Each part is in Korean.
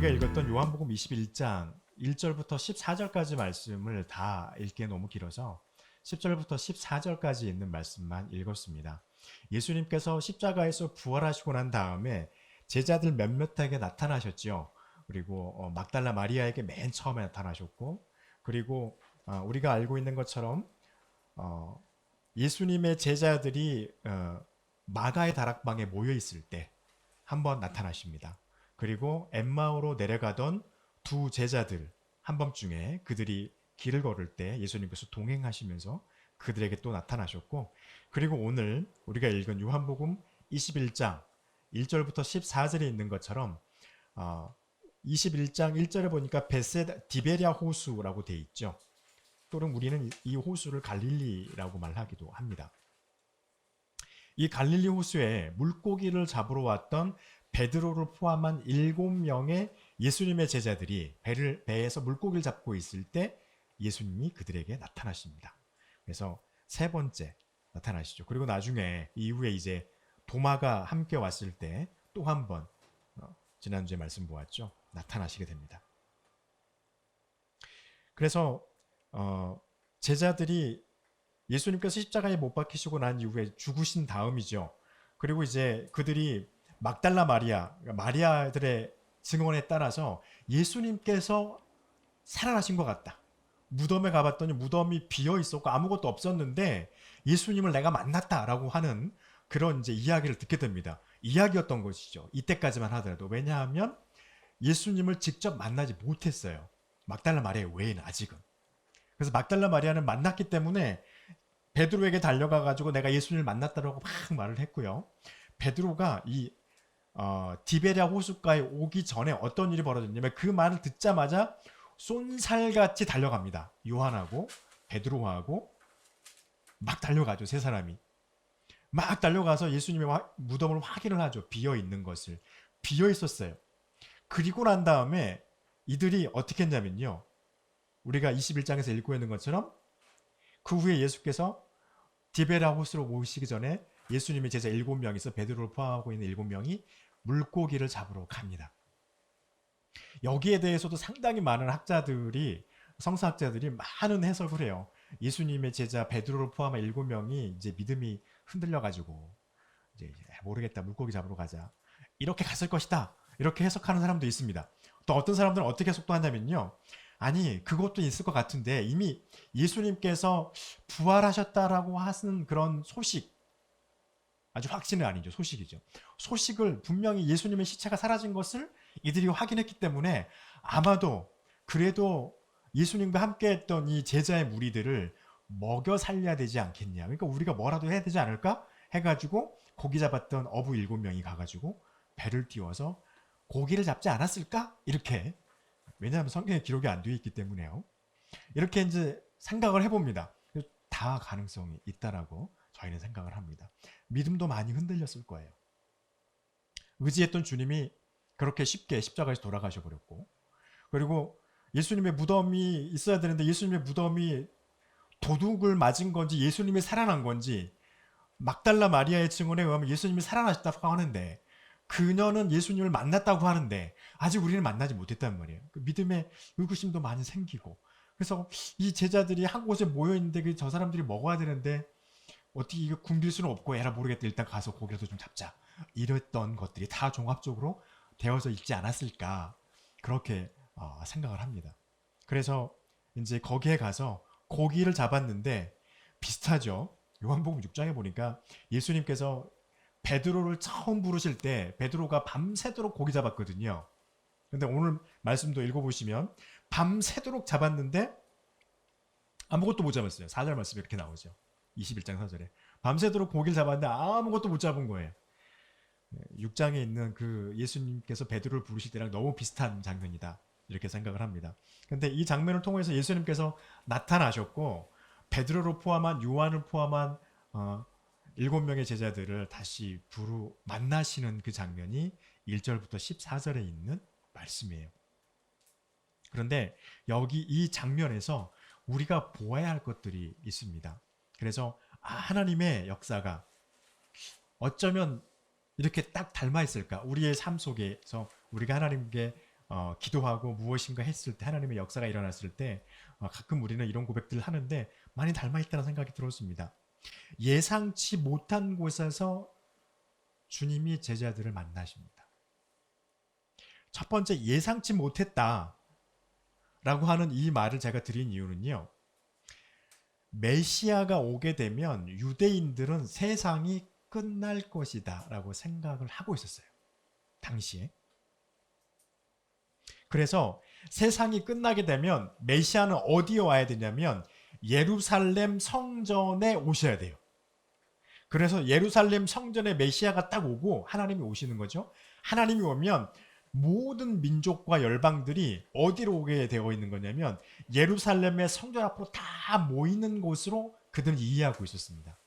우리가 읽었던 요한복음 21장 1절부터 14절까지 말씀을 다 읽기에 너무 길어서 10절부터 14절까지 있는 말씀만 읽었습니다. 예수님께서 십자가에서 부활하시고 난 다음에 제자들 몇몇에게 나타나셨죠. 그리고 막달라 마리아에게 맨 처음에 나타나셨고, 그리고 우리가 알고 있는 것처럼 예수님의 제자들이 마가의 다락방에 모여 있을 때 한번 나타나십니다. 그리고 엠마오로 내려가던 두 제자들 한밤중에 그들이 길을 걸을 때 예수님께서 동행하시면서 그들에게 또 나타나셨고, 그리고 오늘 우리가 읽은 요한복음 21장 1절부터 14절에 있는 것처럼 21장 1절에 보니까 베세다 디베랴 호수라고 돼 있죠. 또는 우리는 이 호수를 갈릴리라고 말하기도 합니다. 이 갈릴리 호수에 물고기를 잡으러 왔던 베드로를 포함한 7명의 예수님의 제자들이 배에서 물고기를 잡고 있을 때 예수님이 그들에게 나타나십니다. 그래서 세 번째 나타나시죠. 그리고 나중에 이후에 이제 도마가 함께 왔을 때 또 한 번 지난주에 말씀 보았죠. 나타나시게 됩니다. 그래서 제자들이 예수님께서 십자가에 못 박히시고 난 이후에 죽으신 다음이죠. 그리고 이제 그들이 막달라 마리아들의 증언에 따라서 예수님께서 살아나신 것 같다. 무덤에 가봤더니 무덤이 비어 있었고 아무것도 없었는데 예수님을 내가 만났다라고 하는 그런 이제 이야기를 듣게 됩니다. 이야기였던 것이죠. 이때까지만 하더라도. 왜냐하면 예수님을 직접 만나지 못했어요. 막달라 마리아 외에는 아직은. 그래서 막달라 마리아는 만났기 때문에 베드로에게 달려가 가지고 내가 예수님을 만났다라고 막 말을 했고요. 베드로가 이 디베랴 호숫가에 오기 전에 어떤 일이 벌어졌냐면 그 말을 듣자마자 쏜살같이 달려갑니다. 요한하고 베드로하고 막 달려가죠. 세 사람이. 막 달려가서 예수님의 무덤을 확인을 하죠. 비어 있는 것을. 비어 있었어요. 그리고 난 다음에 이들이 어떻게 했냐면요. 우리가 21장에서 읽고 있는 것처럼 그 후에 예수께서 디베랴 호수로 오시기 전에 예수님의 제자 7명이서 베드로를 포함하고 있는 7명이 물고기를 잡으러 갑니다. 여기에 대해서도 상당히 많은 성서학자들이 많은 해석을 해요. 예수님의 제자 베드로를 포함한 7명이 이제 믿음이 흔들려가지고 이제 모르겠다, 물고기 잡으러 가자, 이렇게 갔을 것이다, 이렇게 해석하는 사람도 있습니다. 또 어떤 사람들은 어떻게 해석도 한다면요, 아니 그것도 있을 것 같은데 이미 예수님께서 부활하셨다라고 하는 그런 소식, 아주 확신은 아니죠, 소식이죠. 소식을 분명히 예수님의 시체가 사라진 것을 이들이 확인했기 때문에 아마도 그래도 예수님과 함께 했던 이 제자의 무리들을 먹여 살려야 되지 않겠냐, 그러니까 우리가 뭐라도 해야 되지 않을까 해가지고 고기 잡았던 어부 7명이 가가지고 배를 띄워서 고기를 잡지 않았을까, 이렇게, 왜냐하면 성경에 기록이 안 되어 있기 때문에요. 이렇게 이제 생각을 해봅니다. 다 가능성이 있다라고 저희는 생각을 합니다. 믿음도 많이 흔들렸을 거예요. 의지했던 주님이 그렇게 쉽게 십자가에서 돌아가셔 버렸고, 그리고 예수님의 무덤이 있어야 되는데 예수님의 무덤이 도둑을 맞은 건지 예수님이 살아난 건지, 막달라 마리아의 증언에 의하면 예수님이 살아나셨다고 하는데 그녀는 예수님을 만났다고 하는데 아직 우리는 만나지 못했단 말이에요. 그 믿음의 의구심도 많이 생기고, 그래서 이 제자들이 한 곳에 모여 있는데 저 사람들이 먹어야 되는데 어떻게 이거 굶길 수는 없고 에라 모르겠다, 일단 가서 고기라도 좀 잡자, 이랬던 것들이 다 종합적으로 되어서 있지 않았을까, 그렇게 생각을 합니다. 그래서 이제 거기에 가서 고기를 잡았는데 비슷하죠. 요한복음 6장에 보니까 예수님께서 베드로를 처음 부르실 때 베드로가 밤새도록 고기 잡았거든요. 근데 오늘 말씀도 읽어보시면 밤새도록 잡았는데 아무것도 못 잡았어요. 4절 말씀이 이렇게 나오죠. 21장 4절에 밤새도록 고기를 잡았는데 아무것도 못 잡은 거예요. 6장에 있는 그 예수님께서 베드로를 부르실 때랑 너무 비슷한 장면이다, 이렇게 생각을 합니다. 근데 이 장면을 통해서 예수님께서 나타나셨고 베드로를 포함한 요한을 포함한 7명의 제자들을 다시 만나시는 그 장면이 1절부터 14절에 있는 말씀이에요. 그런데 여기 이 장면에서 우리가 보아야 할 것들이 있습니다. 그래서 하나님의 역사가 어쩌면 이렇게 딱 닮아 있을까? 우리의 삶 속에서 우리가 하나님께 기도하고 무엇인가 했을 때 하나님의 역사가 일어났을 때 가끔 우리는 이런 고백들을 하는데 많이 닮아있다는 생각이 들었습니다. 예상치 못한 곳에서 주님이 제자들을 만나십니다. 첫 번째 예상치 못했다 라고 하는 이 말을 제가 드린 이유는요. 메시아가 오게 되면 유대인들은 세상이 끝날 것이다 라고 생각을 하고 있었어요. 당시에. 그래서 세상이 끝나게 되면 메시아는 어디에 와야 되냐면 예루살렘 성전에 오셔야 돼요. 그래서 예루살렘 성전에 메시아가 딱 오고 하나님이 오시는 거죠. 하나님이 오면 모든 민족과 열방들이 어디로 오게 되어 있는 거냐면 예루살렘의 성전 앞으로 다 모이는 곳으로 그들은 이해하고 있었습니다.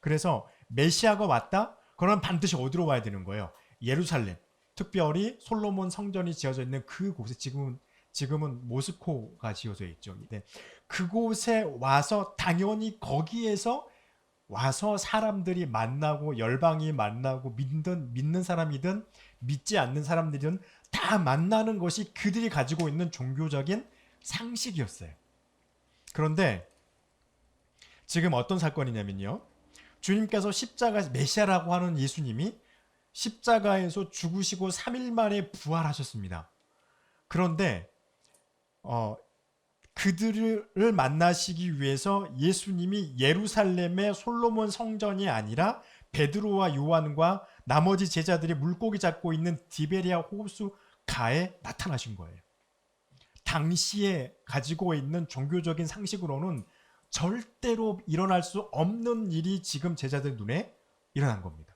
그래서 메시아가 왔다? 그러면 반드시 어디로 와야 되는 거예요? 예루살렘. 특별히 솔로몬 성전이 지어져 있는 그곳에 지금은 모스코가 지어져 있죠. 네. 그곳에 와서 당연히 거기에서 와서 사람들이 만나고 열방이 만나고 믿는 사람이든 믿지 않는 사람들이든 다 만나는 것이 그들이 가지고 있는 종교적인 상식이었어요. 그런데 지금 어떤 사건이냐면요. 주님께서 십자가 메시아라고 하는 예수님이 십자가에서 죽으시고 3일 만에 부활하셨습니다. 그런데 그들을 만나시기 위해서 예수님이 예루살렘의 솔로몬 성전이 아니라 베드로와 요한과 나머지 제자들이 물고기 잡고 있는 디베리아 호수 가에 나타나신 거예요. 당시에 가지고 있는 종교적인 상식으로는 절대로 일어날 수 없는 일이 지금 제자들 눈에 일어난 겁니다.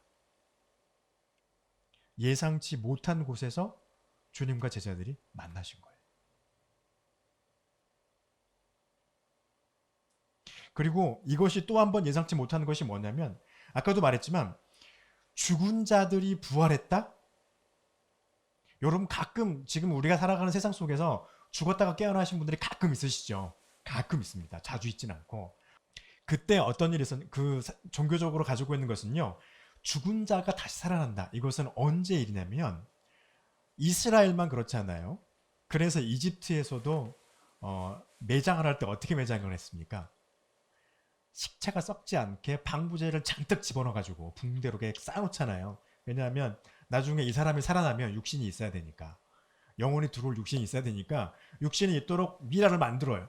예상치 못한 곳에서 주님과 제자들이 만나신 거예요. 그리고 이것이 또 한 번 예상치 못한 것이 뭐냐면 아까도 말했지만 죽은 자들이 부활했다? 여러분 가끔 지금 우리가 살아가는 세상 속에서 죽었다가 깨어나신 분들이 가끔 있으시죠. 가끔 있습니다. 자주 있진 않고. 그때 어떤 일이 그 종교적으로 가지고 있는 것은요. 죽은 자가 다시 살아난다. 이것은 언제 일이냐면 이스라엘만 그렇지 않아요. 그래서 이집트에서도 매장을 할 때 어떻게 매장을 했습니까? 식체가 썩지 않게 방부제를 잔뜩 집어넣어가지고 붕대로 쌓아놓잖아요. 왜냐하면 나중에 이 사람이 살아나면 육신이 있어야 되니까. 영혼이 들어올 육신이 있어야 되니까 육신이 있도록 미라를 만들어요.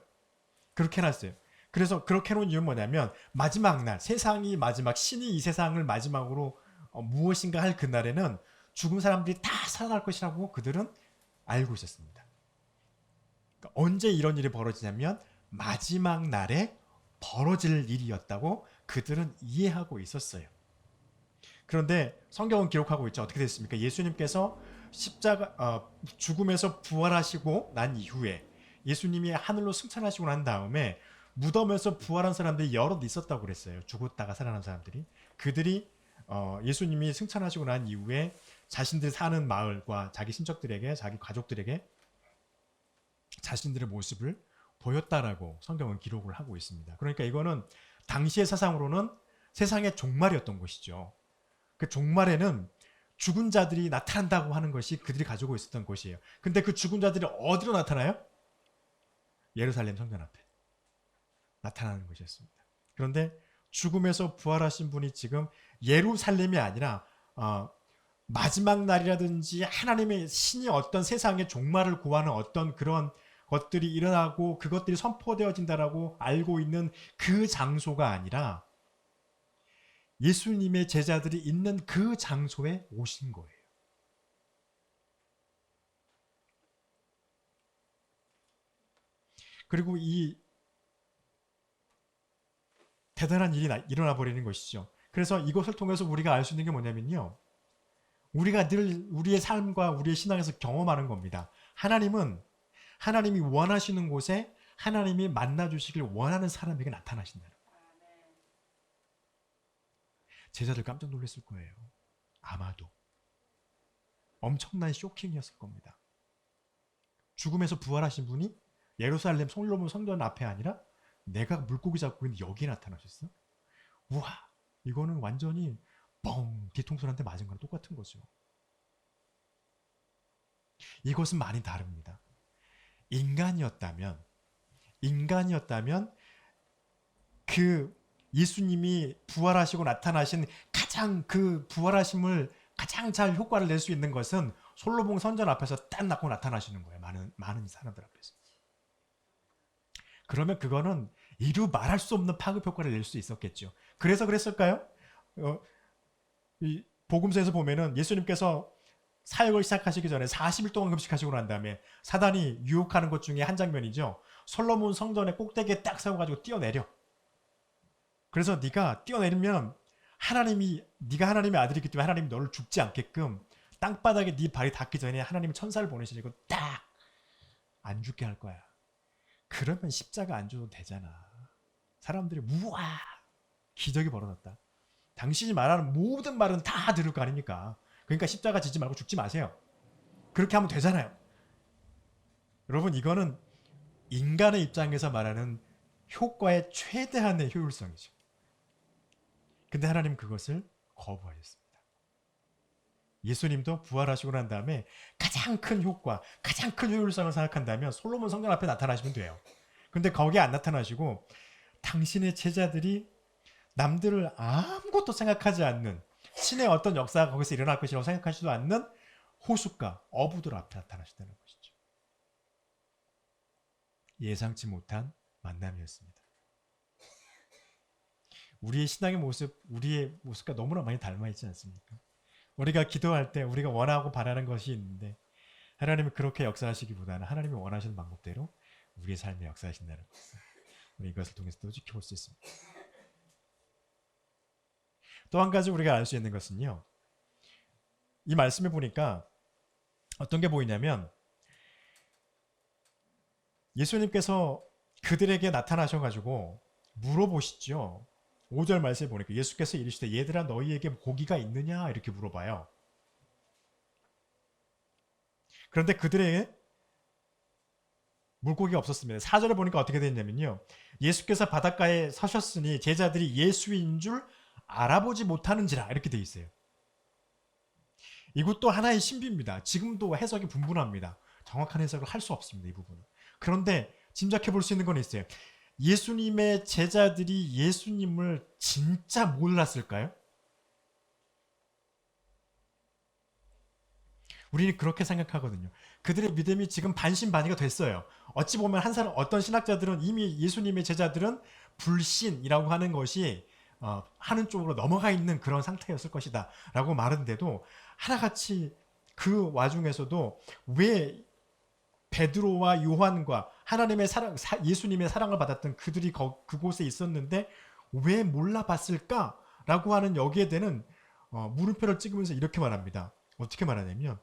그렇게 해놨어요. 그래서 그렇게 해놓은 이유는 뭐냐면 마지막 날 세상이 마지막 신이 이 세상을 마지막으로 무엇인가 할 그날에는 죽은 사람들이 다 살아날 것이라고 그들은 알고 있었습니다. 그러니까 언제 이런 일이 벌어지냐면 마지막 날에 벌어질 일이었다고 그들은 이해하고 있었어요. 그런데 성경은 기록하고 있죠. 어떻게 됐습니까? 예수님께서 죽음에서 부활하시고 난 이후에 예수님이 하늘로 승천하시고 난 다음에 무덤에서 부활한 사람들이 여럿 있었다고 그랬어요. 죽었다가 살아난 사람들이. 그들이 예수님이 승천하시고 난 이후에 자신들 사는 마을과 자기 친척들에게 자기 가족들에게 자신들의 모습을 보였다라고 성경은 기록을 하고 있습니다. 그러니까 이거는 당시의 사상으로는 세상의 종말이었던 것이죠. 그 종말에는 죽은 자들이 나타난다고 하는 것이 그들이 가지고 있었던 것이에요. 근데 그 죽은 자들이 어디로 나타나요? 예루살렘 성전 앞에 나타나는 것이었습니다. 그런데 죽음에서 부활하신 분이 지금 예루살렘이 아니라 마지막 날이라든지 하나님의 신이 어떤 세상의 종말을 구하는 어떤 그런 것들이 일어나고 그것들이 선포되어진다라고 알고 있는 그 장소가 아니라 예수님의 제자들이 있는 그 장소에 오신 거예요. 그리고 이 대단한 일이 일어나 버리는 것이죠. 그래서 이것을 통해서 우리가 알 수 있는 게 뭐냐면요. 우리가 늘 우리의 삶과 우리의 신앙에서 경험하는 겁니다. 하나님이 원하시는 곳에 하나님이 만나주시길 원하는 사람에게 나타나신다는 거예요. 제자들 깜짝 놀랐을 거예요. 아마도. 엄청난 쇼킹이었을 겁니다. 죽음에서 부활하신 분이 예루살렘 솔로몬 성전 앞에 아니라 내가 물고기 잡고 있는 여기에 나타나셨어? 우와, 이거는 완전히 뻥 뒤통수한테 맞은 거랑 똑같은 거죠. 이것은 많이 다릅니다. 인간이었다면 인간이었다면 그 예수님이 부활하시고 나타나신 가장 그 부활하심을 가장 잘 효과를 낼 수 있는 것은 솔로몬 선전 앞에서 딱 낳고 나타나시는 거예요. 많은 사람들 앞에서. 그러면 그거는 이루 말할 수 없는 파급 효과를 낼 수 있었겠죠. 그래서 그랬을까요? 이 복음서에서 보면은 예수님께서 사역을 시작하시기 전에 40일 동안 금식하시고 난 다음에 사단이 유혹하는 것 중에 한 장면이죠. 솔로몬 성전의 꼭대기에 딱 세워가지고 뛰어내려. 그래서 네가 뛰어내리면 네가 하나님의 아들이기 때문에 하나님이 너를 죽지 않게끔 땅바닥에 네 발이 닿기 전에 하나님이 천사를 보내시고 딱 안 죽게 할 거야. 그러면 십자가 안 줘도 되잖아. 사람들이 우와 기적이 벌어졌다. 당신이 말하는 모든 말은 다 들을 거 아닙니까? 그러니까 십자가 지지 말고 죽지 마세요. 그렇게 하면 되잖아요. 여러분 이거는 인간의 입장에서 말하는 효과의 최대한의 효율성이죠. 근데 하나님 그것을 거부하셨습니다. 예수님도 부활하시고 난 다음에 가장 큰 효과, 가장 큰 효율성을 생각한다면 솔로몬 성전 앞에 나타나시면 돼요. 근데 거기에 안 나타나시고 당신의 제자들이 남들을 아무것도 생각하지 않는 신의 어떤 역사가 거기서 일어날 것이라고 생각하지도 않는 호숫가, 어부들 앞에 나타나시다는 것이죠. 예상치 못한 만남이었습니다. 우리의 신앙의 모습, 우리의 모습과 너무나 많이 닮아 있지 않습니까? 우리가 기도할 때 우리가 원하고 바라는 것이 있는데 하나님이 그렇게 역사하시기보다는 하나님이 원하시는 방법대로 우리의 삶에 역사하신다는 것을 우리 이것을 통해서 또 지켜볼 수 있습니다. 또 한 가지 우리가 알 수 있는 것은요. 이 말씀을 보니까 어떤 게 보이냐면 예수님께서 그들에게 나타나셔가지고 물어보시죠. 5절 말씀을 보니까 예수께서 이르시되 얘들아 너희에게 고기가 있느냐 이렇게 물어봐요. 그런데 그들에게 물고기가 없었습니다. 4절에 보니까 어떻게 됐냐면요. 예수께서 바닷가에 서셨으니 제자들이 예수인 줄 알아보지 못하는지라 이렇게 돼 있어요. 이것도 하나의 신비입니다. 지금도 해석이 분분합니다. 정확한 해석을 할 수 없습니다. 이 부분은. 그런데 짐작해 볼 수 있는 건 있어요. 예수님의 제자들이 예수님을 진짜 몰랐을까요? 우리는 그렇게 생각하거든요. 그들의 믿음이 지금 반신반의가 됐어요. 어찌 보면 어떤 신학자들은 이미 예수님의 제자들은 불신이라고 하는 것이 하는 쪽으로 넘어가 있는 그런 상태였을 것이다 라고 말하는데도 하나같이 그 와중에서도 왜 베드로와 요한과 하나님의 사랑, 예수님의 사랑을 받았던 그들이 그곳에 있었는데 왜 몰라봤을까라고 하는 여기에 대한 물음표를 찍으면서 이렇게 말합니다. 어떻게 말하냐면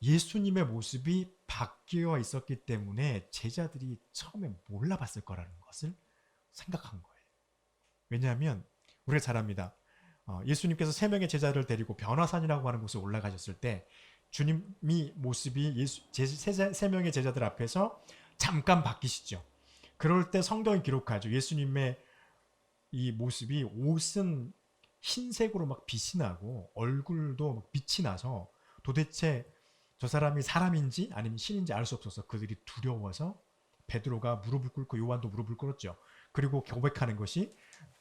예수님의 모습이 바뀌어 있었기 때문에 제자들이 처음에 몰라봤을 거라는 것을 생각한 거예요. 왜냐하면 우리가 잘 압니다. 예수님께서 3명의 제자를 데리고 변화산이라고 하는 곳에 올라가셨을 때 주님이 모습이 3명의 제자들 앞에서 잠깐 바뀌시죠. 그럴 때 성경이 기록하죠. 예수님의 이 모습이 옷은 흰색으로 막 빛이 나고 얼굴도 막 빛이 나서 도대체 저 사람이 사람인지 아니면 신인지 알 수 없어서 그들이 두려워서 베드로가 무릎을 꿇고 요한도 무릎을 꿇었죠. 그리고 고백하는 것이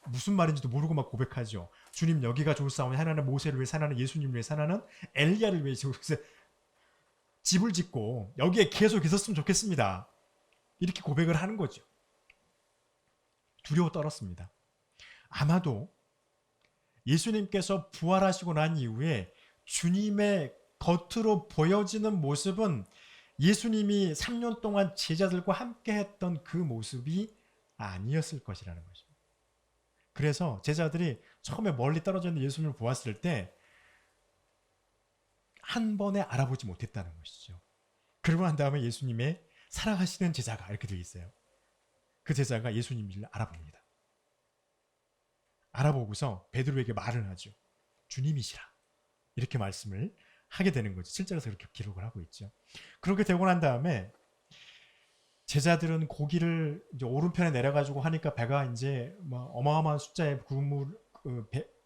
무슨 말인지도 모르고 막 고백하죠. 주님 여기가 좋을사오니 하나는 모세를 위해 사나는 예수님을 위해 사나는 엘리야를 위해 집을 짓고 여기에 계속 있었으면 좋겠습니다. 이렇게 고백을 하는 거죠. 두려워 떨었습니다. 아마도 예수님께서 부활하시고 난 이후에 주님의 겉으로 보여지는 모습은 예수님이 3년 동안 제자들과 함께 했던 그 모습이 아니었을 것이라는 것입니다. 그래서 제자들이 처음에 멀리 떨어져 있는 예수님을 보았을 때 한 번에 알아보지 못했다는 것이죠. 그러고 난 다음에 예수님의 사랑하시는 제자가 이렇게 되어 있어요. 그 제자가 예수님을 알아봅니다. 알아보고서 베드로에게 말을 하죠. 주님이시라. 이렇게 말씀을 하게 되는 거죠. 실제로 그렇게 기록을 하고 있죠. 그렇게 되고 난 다음에 제자들은 고기를 이제 오른편에 내려가지고 하니까 배가 이제 어마어마한 숫자의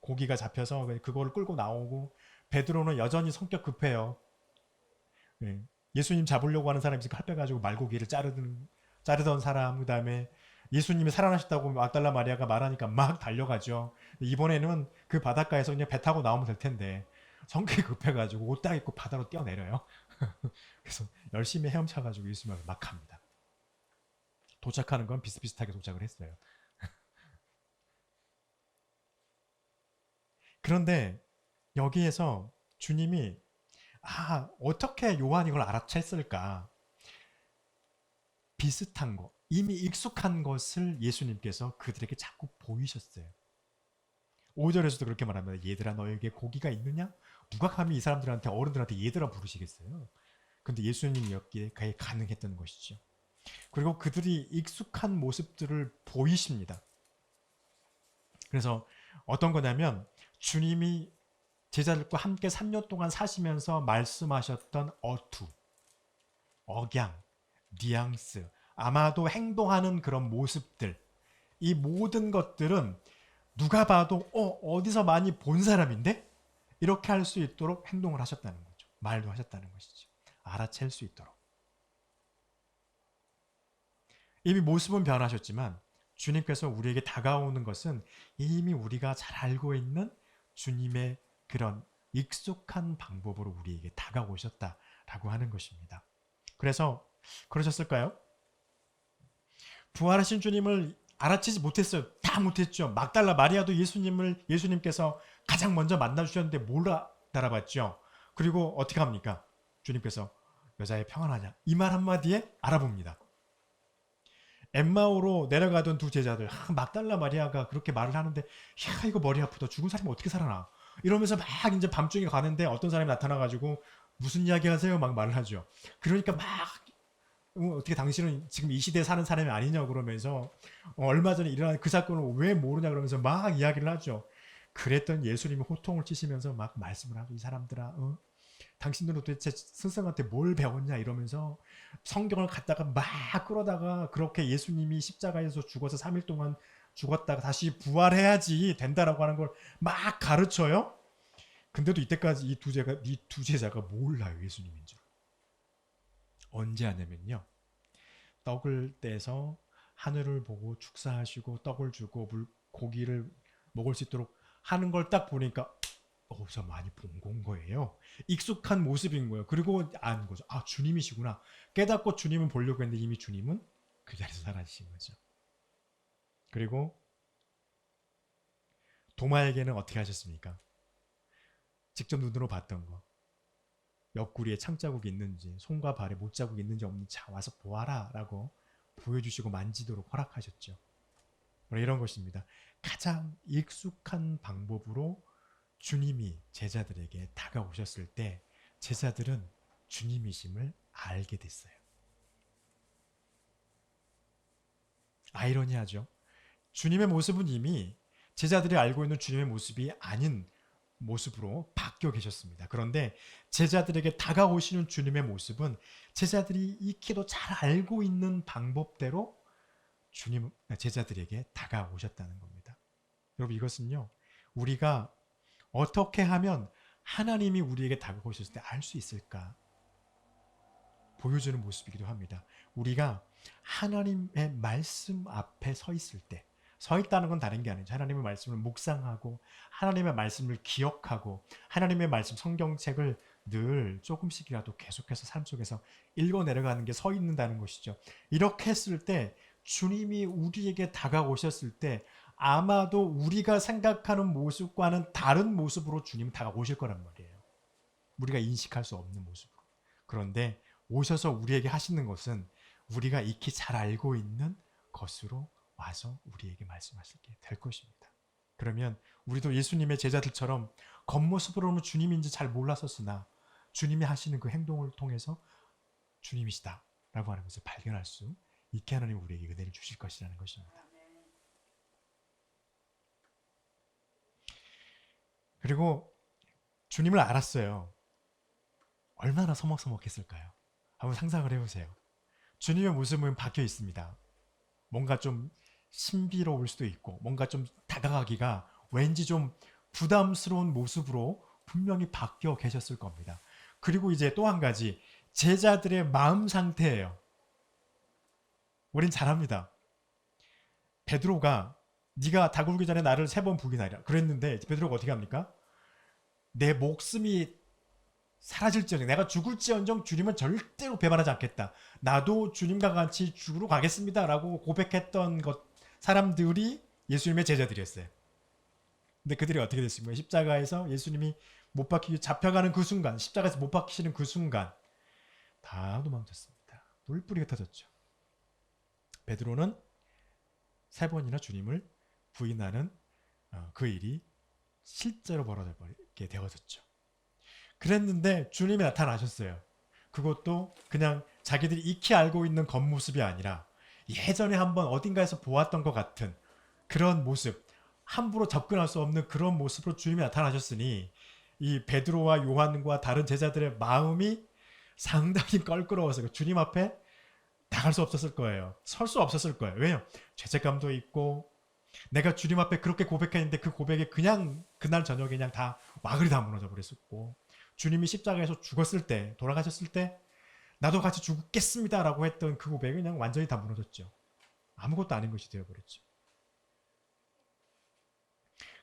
고기가 잡혀서 그거를 끌고 나오고 베드로는 여전히 성격 급해요. 네. 예수님 잡으려고 하는 사람이 칼 빼가지고 말고기를 자르던 사람, 그 다음에 예수님이 살아나셨다고 막달라 마리아가 말하니까 막 달려가죠. 이번에는 그 바닷가에서 그냥 배 타고 나오면 될 텐데 성격이 급해가지고 옷 딱 입고 바다로 뛰어내려요. 그래서 열심히 헤엄쳐가지고 예수님을 막 갑니다. 도착하는 건 비슷비슷하게 도착을 했어요. 그런데 여기에서 주님이 어떻게 요한이 이걸 알아챘을까? 비슷한 거, 이미 익숙한 것을 예수님께서 그들에게 자꾸 보이셨어요. 5절에서도 그렇게 말합니다. 얘들아 너에게 고기가 있느냐? 누가 감히 이 사람들한테 어른들한테 얘들아 부르시겠어요? 근데 예수님이었기에 그게 가능했던 것이죠. 그리고 그들이 익숙한 모습들을 보이십니다. 그래서 어떤 거냐면 주님이 제자들과 함께 3년 동안 사시면서 말씀하셨던 어투, 억양, 뉘앙스, 아마도 행동하는 그런 모습들, 이 모든 것들은 누가 봐도 어디서 많이 본 사람인데? 이렇게 할 수 있도록 행동을 하셨다는 거죠. 말도 하셨다는 것이죠. 알아챌 수 있도록. 이미 모습은 변하셨지만 주님께서 우리에게 다가오는 것은 이미 우리가 잘 알고 있는 주님의 그런 익숙한 방법으로 우리에게 다가오셨다라고 하는 것입니다. 그래서 그러셨을까요? 부활하신 주님을 알아채지 못했어요. 다 못했죠. 막달라 마리아도 예수님께서 가장 먼저 만나주셨는데 몰라 알아봤죠. 그리고 어떻게 합니까? 주님께서 여자의 평안하냐? 이 말 한마디에 알아봅니다. 엠마오로 내려가던 두 제자들, 막달라 마리아가 그렇게 말을 하는데, 야, 이거 머리 아프다. 죽은 사람이 어떻게 살아나? 이러면서 막 이제 밤중에 가는데 어떤 사람이 나타나가지고 무슨 이야기 하세요? 막 말을 하죠. 그러니까 막 어떻게 당신은 지금 이 시대에 사는 사람이 아니냐 그러면서 얼마 전에 일어난 그 사건을 왜 모르냐 그러면서 막 이야기를 하죠. 그랬던 예수님이 호통을 치시면서 막 말씀을 하고 이 사람들아 당신들은 도대체 스승한테 뭘 배웠냐 이러면서 성경을 갖다가 막 끌어다가 그렇게 예수님이 십자가에서 죽어서 3일 동안 죽었다가 다시 부활해야지 된다라고 하는 걸 막 가르쳐요. 근데도 이때까지 이 두 제자가 몰라요 예수님인 줄. 언제 하냐면요. 떡을 떼서 하늘을 보고 축사하시고 떡을 주고 고기를 먹을 수 있도록 하는 걸 딱 보니까 어디서 많이 본 거예요. 익숙한 모습인 거예요. 그리고 아는 거죠. 주님이시구나. 깨닫고 주님은 보려고 했는데 이미 주님은 그 자리에서 사라지신 거죠. 그리고 도마에게는 어떻게 하셨습니까? 직접 눈으로 봤던 거. 옆구리에 창자국이 있는지 손과 발에 못자국이 있는지 없는지 와서 보아라 라고 보여주시고 만지도록 허락하셨죠. 이런 것입니다. 가장 익숙한 방법으로 주님이 제자들에게 다가오셨을 때 제자들은 주님이심을 알게 됐어요. 아이러니하죠. 주님의 모습은 이미 제자들이 알고 있는 주님의 모습이 아닌 모습으로 바뀌어 계셨습니다. 그런데 제자들에게 다가오시는 주님의 모습은 제자들이 익히도 잘 알고 있는 방법대로 제자들에게 다가오셨다는 겁니다. 여러분 이것은요. 우리가 어떻게 하면 하나님이 우리에게 다가오셨을 때 알 수 있을까? 보여주는 모습이기도 합니다. 우리가 하나님의 말씀 앞에 서 있을 때 서 있다는 건 다른 게 아니죠. 하나님의 말씀을 묵상하고 하나님의 말씀을 기억하고 하나님의 말씀 성경책을 늘 조금씩이라도 계속해서 삶 속에서 읽어 내려가는 게 서 있는다는 것이죠. 이렇게 했을 때 주님이 우리에게 다가오셨을 때 아마도 우리가 생각하는 모습과는 다른 모습으로 주님은 다가오실 거란 말이에요. 우리가 인식할 수 없는 모습으로. 그런데 오셔서 우리에게 하시는 것은 우리가 익히 잘 알고 있는 것으로 와서 우리에게 말씀하시게 될 것입니다. 그러면 우리도 예수님의 제자들처럼 겉모습으로는 주님인지 잘 몰랐었으나 주님이 하시는 그 행동을 통해서 주님이시다 라고 하는 것을 발견할 수 있게 하나님 우리에게 은혜를 주실 것이라는 것입니다. 그리고 주님을 알았어요. 얼마나 서먹서먹했을까요? 한번 상상을 해보세요. 주님의 모습은 바뀌어 있습니다. 뭔가 좀 신비로울 수도 있고 뭔가 좀 다가가기가 왠지 좀 부담스러운 모습으로 분명히 바뀌어 계셨을 겁니다. 그리고 이제 또 한 가지 제자들의 마음 상태예요. 우린 잘합니다. 베드로가 네가 다 굴기 전에 나를 3번 부인하리라 그랬는데 베드로가 어떻게 합니까? 내 목숨이 사라질지언정 내가 죽을지언정 주님은 절대로 배반하지 않겠다. 나도 주님과 같이 죽으러 가겠습니다. 라고 고백했던 사람들이 예수님의 제자들이었어요. 근데 그들이 어떻게 됐습니까? 십자가에서 예수님이 못 박히고 잡혀가는 그 순간, 십자가에서 못 박히시는 그 순간 다 도망쳤습니다. 뿔뿌리가 터졌죠. 베드로는 3번이나 주님을 부인하는 그 일이 실제로 벌어지게 되어졌죠. 그랬는데 주님이 나타나셨어요. 그것도 그냥 자기들이 익히 알고 있는 겉모습이 아니라 예전에 한번 어딘가에서 보았던 것 같은 그런 모습, 함부로 접근할 수 없는 그런 모습으로 주님이 나타나셨으니 이 베드로와 요한과 다른 제자들의 마음이 상당히 껄끄러워서 주님 앞에 나갈 수 없었을 거예요. 설 수 없었을 거예요. 왜요? 죄책감도 있고 내가 주님 앞에 그렇게 고백했는데 그 고백이 그냥 그날 저녁에 그냥 다 와그리 다 무너져 버렸었고 주님이 십자가에서 죽었을 때 돌아가셨을 때 나도 같이 죽겠습니다라고 했던 그 고백이 그냥 완전히 다 무너졌죠. 아무것도 아닌 것이 되어버렸죠.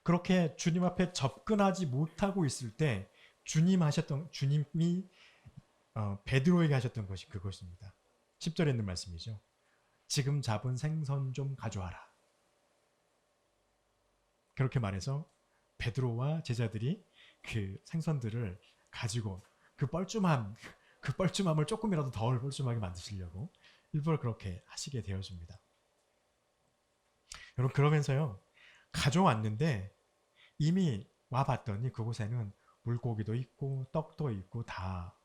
그렇게 주님 앞에 접근하지 못하고 있을 때 주님이 베드로에게 하셨던 것이 그것입니다. 10절에 있는 말씀이죠. 지금 잡은 생선 좀 가져와라. 그렇게 말해서 베드로와 제자들이 그 생선들을 가지고 그 뻘쭘함을 조금이라도 덜 뻘쭘하게 만드시려고 일부러 그렇게 하시게 되어집니다. 여러분 그러면서요. 가져왔는데 이미 와봤더니 그곳에는 물고기도 있고 떡도 있고 다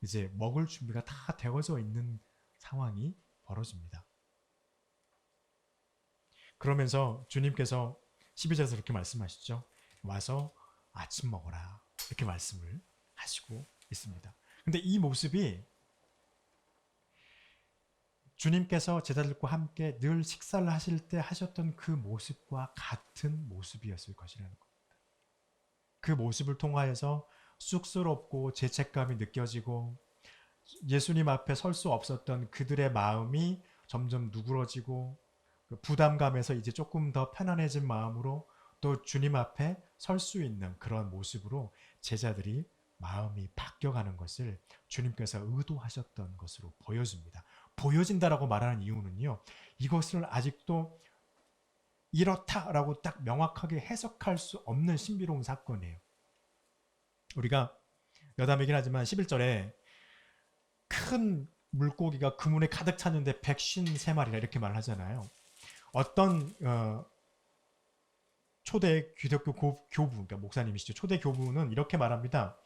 이제 먹을 준비가 다 되어져 있는 상황이 벌어집니다. 그러면서 주님께서 12절에서 이렇게 말씀하시죠. 와서 아침 먹어라. 이렇게 말씀을 하시고 있습니다. 근데 이 모습이 주님께서 제자들과 함께 늘 식사를 하실 때 하셨던 그 모습과 같은 모습이었을 것이라는 겁니다. 그 모습을 통하여서 쑥스럽고 죄책감이 느껴지고 예수님 앞에 설 수 없었던 그들의 마음이 점점 누그러지고 부담감에서 이제 조금 더 편안해진 마음으로 또 주님 앞에 설 수 있는 그런 모습으로 제자들이 마음이 바뀌어가는 것을 주님께서 의도하셨던 것으로 보여집니다. 보여진다라고 말하는 이유는요. 이것을 아직도 이렇다라고 딱 명확하게 해석할 수 없는 신비로운 사건이에요. 우리가 여담이긴 하지만 11절에 큰 물고기가 그물에 가득 찼는데 153마리라 이렇게 말을 하잖아요. 어떤 초대 기독교 교부, 그러니까 목사님이시죠. 초대 교부는 이렇게 말합니다.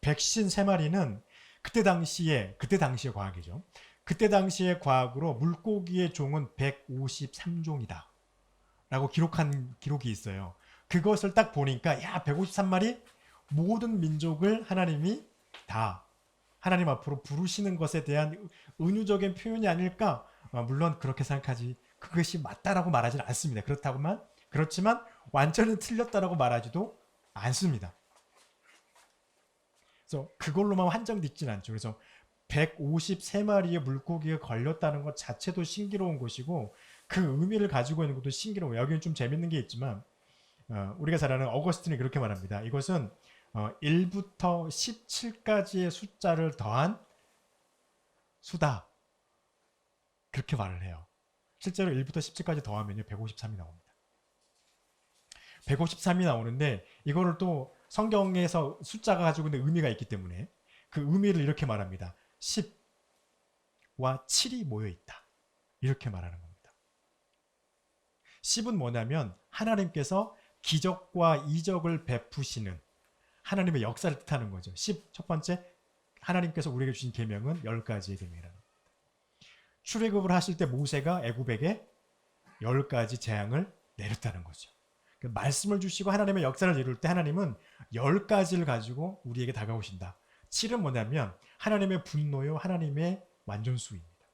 153마리는 그때 당시의 과학이죠. 그때 당시의 과학으로 물고기의 종은 153종이다. 라고 기록한 기록이 있어요. 그것을 딱 보니까 153마리 모든 민족을 하나님이 다 하나님 앞으로 부르시는 것에 대한 은유적인 표현이 아닐까? 물론 그렇게 생각하지 그것이 맞다라고 말하지는 않습니다. 그렇지만 완전히 틀렸다라고 말하지도 않습니다. 그래서 그걸로만 한정짓지는 않죠. 그래서 153마리의 물고기가 걸렸다는 것 자체도 신기로운 것이고 그 의미를 가지고 있는 것도 신기로워요. 여기는 좀 재밌는 게 있지만 우리가 잘 아는 어거스틴이 그렇게 말합니다. 이것은 1부터 17까지의 숫자를 더한 수다. 그렇게 말을 해요. 실제로 1부터 17까지 더하면 153이 나옵니다. 153이 나오는데 이거를 또 성경에서 숫자가 가지고 있는 의미가 있기 때문에 그 의미를 이렇게 말합니다. 10와 7이 모여있다. 이렇게 말하는 겁니다. 10은 뭐냐면 하나님께서 기적과 이적을 베푸시는 하나님의 역사를 뜻하는 거죠. 10, 첫 번째 하나님께서 우리에게 주신 계명은 10가지의 계명이라는 겁니다. 출애굽을 하실 때 모세가 애굽에게 10가지 재앙을 내렸다는 거죠. 말씀을 주시고 하나님의 역사를 이룰 때 하나님은 10가지를 가지고 우리에게 다가오신다. 7은 뭐냐면 하나님의 분노요 하나님의 완전수입니다.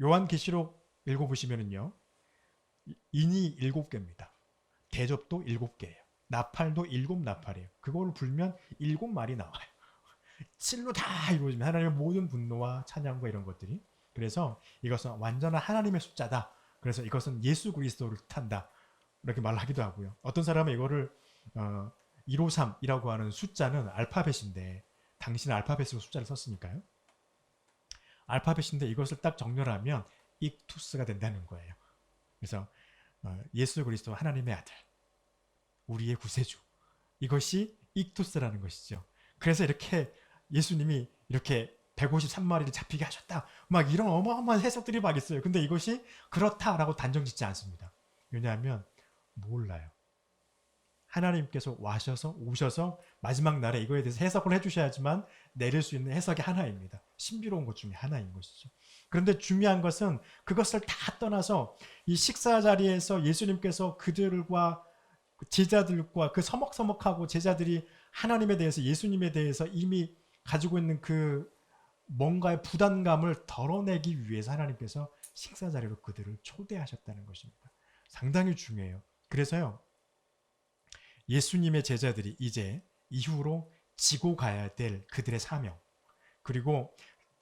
요한계시록 읽어보시면요. 인이 7개입니다. 대접도 7개예요. 나팔도 7나팔이에요. 그걸 불면 7말이 나와요. 실로 다 이루어집니다. 하나님의 모든 분노와 찬양과 이런 것들이. 그래서 이것은 완전한 하나님의 숫자다. 그래서 이것은 예수 그리스도를 뜻한다. 이렇게 말하기도 하고요. 어떤 사람은 이거를 153이라고 하는 숫자는 알파벳인데 당신은 알파벳으로 숫자를 썼으니까요. 알파벳인데 이것을 딱 정렬하면 익투스가 된다는 거예요. 그래서 예수 그리스도 하나님의 아들, 우리의 구세주. 이것이 익투스라는 것이죠. 그래서 이렇게 예수님이 이렇게 153마리를 잡히게 하셨다. 막 이런 어마어마한 해석들이 막 있어요. 근데 이것이 그렇다라고 단정 짓지 않습니다. 왜냐하면 몰라요. 하나님께서 오셔서 마지막 날에 이거에 대해서 해석을 해주셔야지만 내릴 수 있는 해석이 하나입니다. 신비로운 것 중에 하나인 것이죠. 그런데 중요한 것은 그것을 다 떠나서 이 식사 자리에서 예수님께서 그들과 제자들과 그 서먹서먹하고 제자들이 하나님에 대해서 예수님에 대해서 이미 가지고 있는 그 뭔가의 부담감을 덜어내기 위해서 하나님께서 식사 자리로 그들을 초대하셨다는 것입니다. 상당히 중요해요. 그래서요. 예수님의 제자들이 이제 이후로 지고 가야 될 그들의 사명, 그리고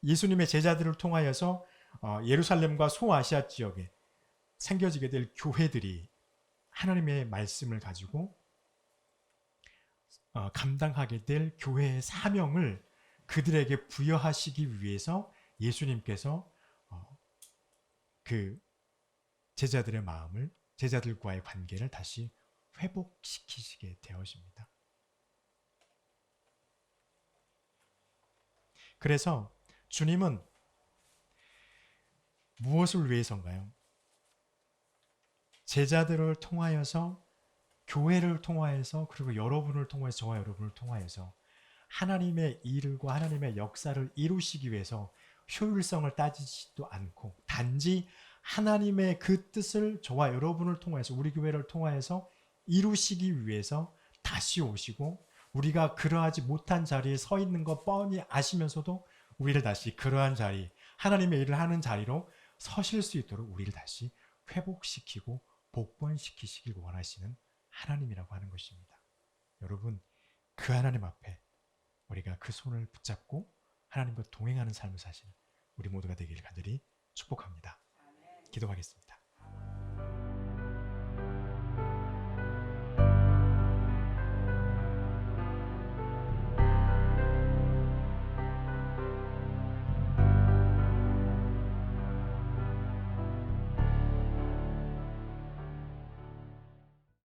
예수님의 제자들을 통하여서 예루살렘과 소아시아 지역에 생겨지게 될 교회들이 하나님의 말씀을 가지고 감당하게 될 교회의 사명을 그들에게 부여하시기 위해서 예수님께서 그 제자들의 마음을, 제자들과의 관계를 다시 회복시키시게 되어집니다. 그래서 주님은 무엇을 위해서인가요? 제자들을 통하여서, 교회를 통하여서, 그리고 여러분을 통하여서, 저와 여러분을 통하여서 하나님의 일과 하나님의 역사를 이루시기 위해서 효율성을 따지지도 않고 단지 하나님의 그 뜻을 저와 여러분을 통해서, 우리 교회를 통하여서 이루시기 위해서 다시 오시고, 우리가 그러하지 못한 자리에 서 있는 거 뻔히 아시면서도 우리를 다시 그러한 자리, 하나님의 일을 하는 자리로 서실 수 있도록 우리를 다시 회복시키고 복권시키시길 원하시는 하나님이라고 하는 것입니다. 여러분, 그 하나님 앞에 우리가 그 손을 붙잡고 하나님과 동행하는 삶을 사시는 우리 모두가 되기를 간절히 축복합니다. 기도하겠습니다.